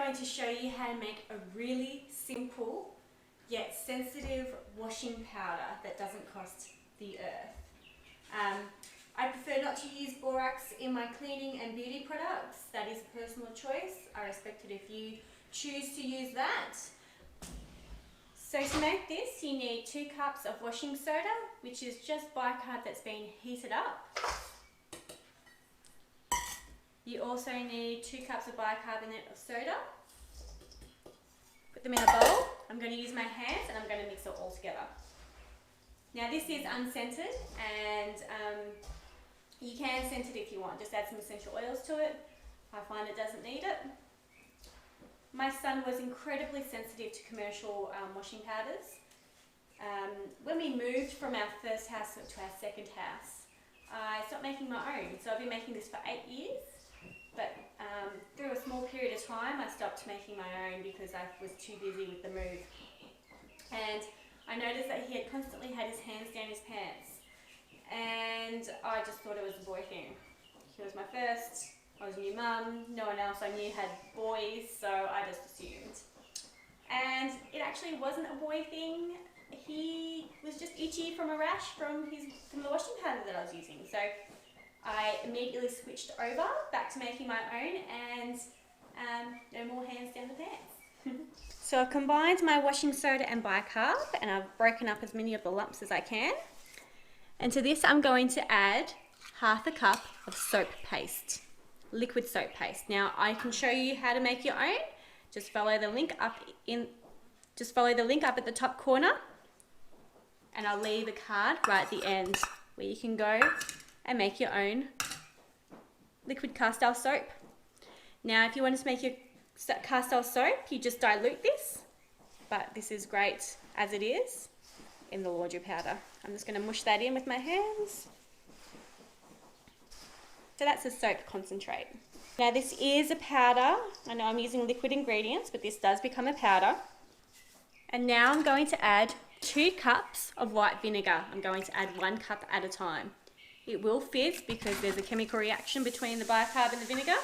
going to show you how to make a really simple yet sensitive washing powder that doesn't cost the earth. I prefer not to use borax in my cleaning and beauty products. That is a personal choice. I respect it if you choose to use that. So to make this, you need 2 cups of washing soda, which is just bicarb that's been heated up. You also need 2 cups of bicarbonate of soda. Put them in a bowl. I'm going to use my hands and I'm going to mix it all together. Now this is unscented, and you can scent it if you want. Just add some essential oils to it. I find it doesn't need it. My son was incredibly sensitive to commercial washing powders. When we moved from our first house to our second house, I stopped making my own. So I've been making this for 8 years. But through a small period of time, I stopped making my own because I was too busy with the move. And I noticed that he had constantly had his hands down his pants. And I just thought it was a boy thing. He was my first, I was a new mum, no one else I knew had boys, so I just assumed. And it actually wasn't a boy thing. He was just itchy from a rash from the washing powder that I was using. So I immediately switched over back to making my own, and no more hands down the pants. So I've combined my washing soda and bicarb, and I've broken up as many of the lumps as I can. And to this I'm going to add half a cup of soap paste, liquid soap paste. Now I can show you how to make your own. Just follow the link up at the top corner, and I'll leave a card right at the end where you can go and make your own liquid castile soap. Now if you want to make your castile soap, you just dilute this, but this is great as it is in the laundry powder. I'm just going to mush that in with my hands. So that's a soap concentrate. Now this is a powder. I know I'm using liquid ingredients, but this does become a powder. And now I'm going to add 2 cups of white vinegar. I'm going to add 1 cup at a time. It will fizz because there's a chemical reaction between the bicarb and the vinegar.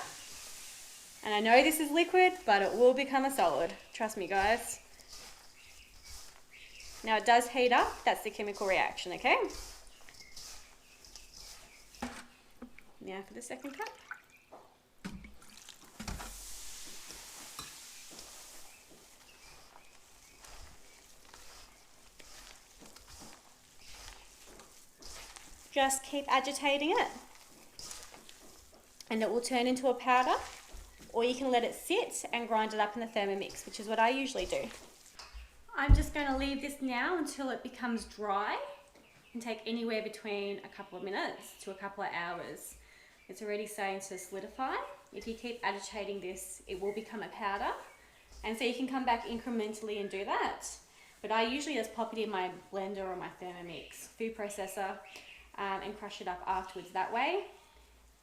And I know this is liquid, but it will become a solid. Trust me, guys. Now it does heat up. That's the chemical reaction, okay? Now for the second cup. Just keep agitating it, and it will turn into a powder, or you can let it sit and grind it up in the Thermomix, which is what I usually do. I'm just going to leave this now until it becomes dry. It can take anywhere between a couple of minutes to a couple of hours. It's already starting to solidify. If you keep agitating this, it will become a powder, and so you can come back incrementally and do that. But I usually just pop it in my blender or my Thermomix food processor, and crush it up afterwards that way.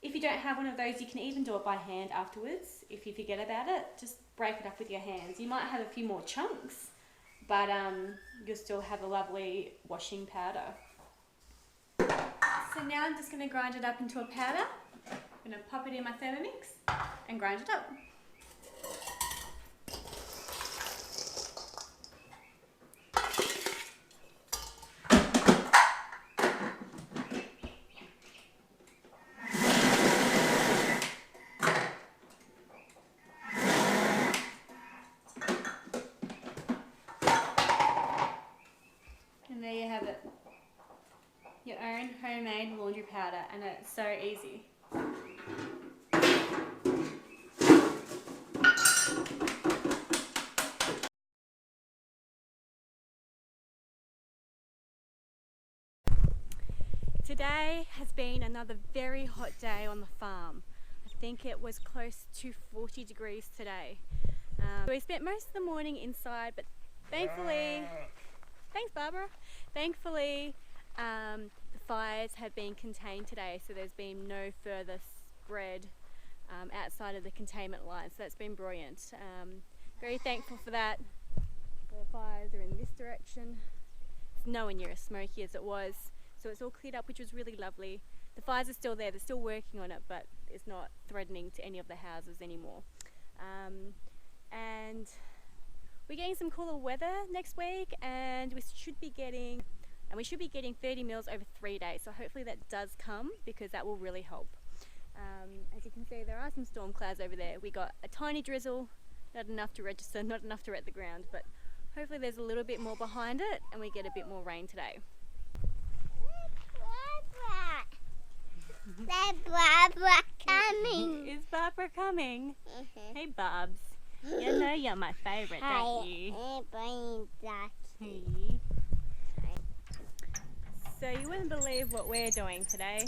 If you don't have one of those, you can even do it by hand afterwards. If you forget about it, just break it up with your hands. You might have a few more chunks, but you'll still have a lovely washing powder. So now I'm just going to grind it up into a powder. I'm going to pop it in my Thermomix and grind it up. And there you have it, your own homemade laundry powder, and it's so easy. Today has been another very hot day on the farm. I think it was close to 40 degrees today. We spent most of the morning inside, but thankfully, thanks Barbara, thankfully the fires have been contained today, so there's been no further spread outside of the containment line, so that's been brilliant. Very thankful for that. The fires are in this direction. It's nowhere near as smoky as it was, so it's all cleared up, which was really lovely. The fires are still there, they're still working on it, but it's not threatening to any of the houses anymore. and we're getting some cooler weather next week, and we should be getting 30 mils over 3 days. So hopefully that does come, because that will really help. As you can see, there are some storm clouds over there. We got a tiny drizzle, not enough to register, not enough to wet the ground, but hopefully there's a little bit more behind it and we get a bit more rain today. Is Barbara coming? Is Barbara coming? Hey Barbs, you know you're my favourite, don't you? Hey. So you wouldn't believe what we're doing today.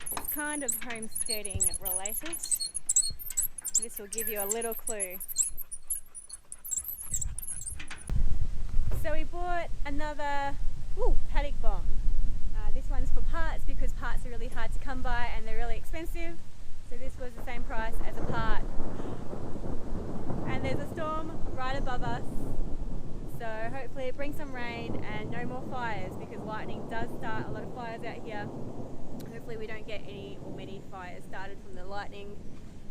It's kind of homesteading related. This will give you a little clue. So we bought another paddock bomb. This one's for parts, because parts are really hard to come by and they're really expensive. So this was the same price as a part. And there's a storm right above us. So hopefully it brings some rain and no more fires, because lightning does start a lot of fires out here. Hopefully we don't get any or many fires started from the lightning,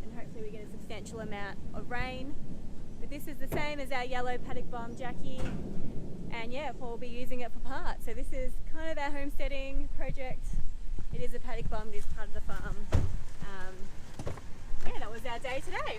and hopefully we get a substantial amount of rain. But this is the same as our yellow paddock bomb, Jackie, and yeah, Paul will be using it for parts. So this is kind of our homesteading project. It is a paddock bomb, it is part of the farm. Yeah, that was our day today.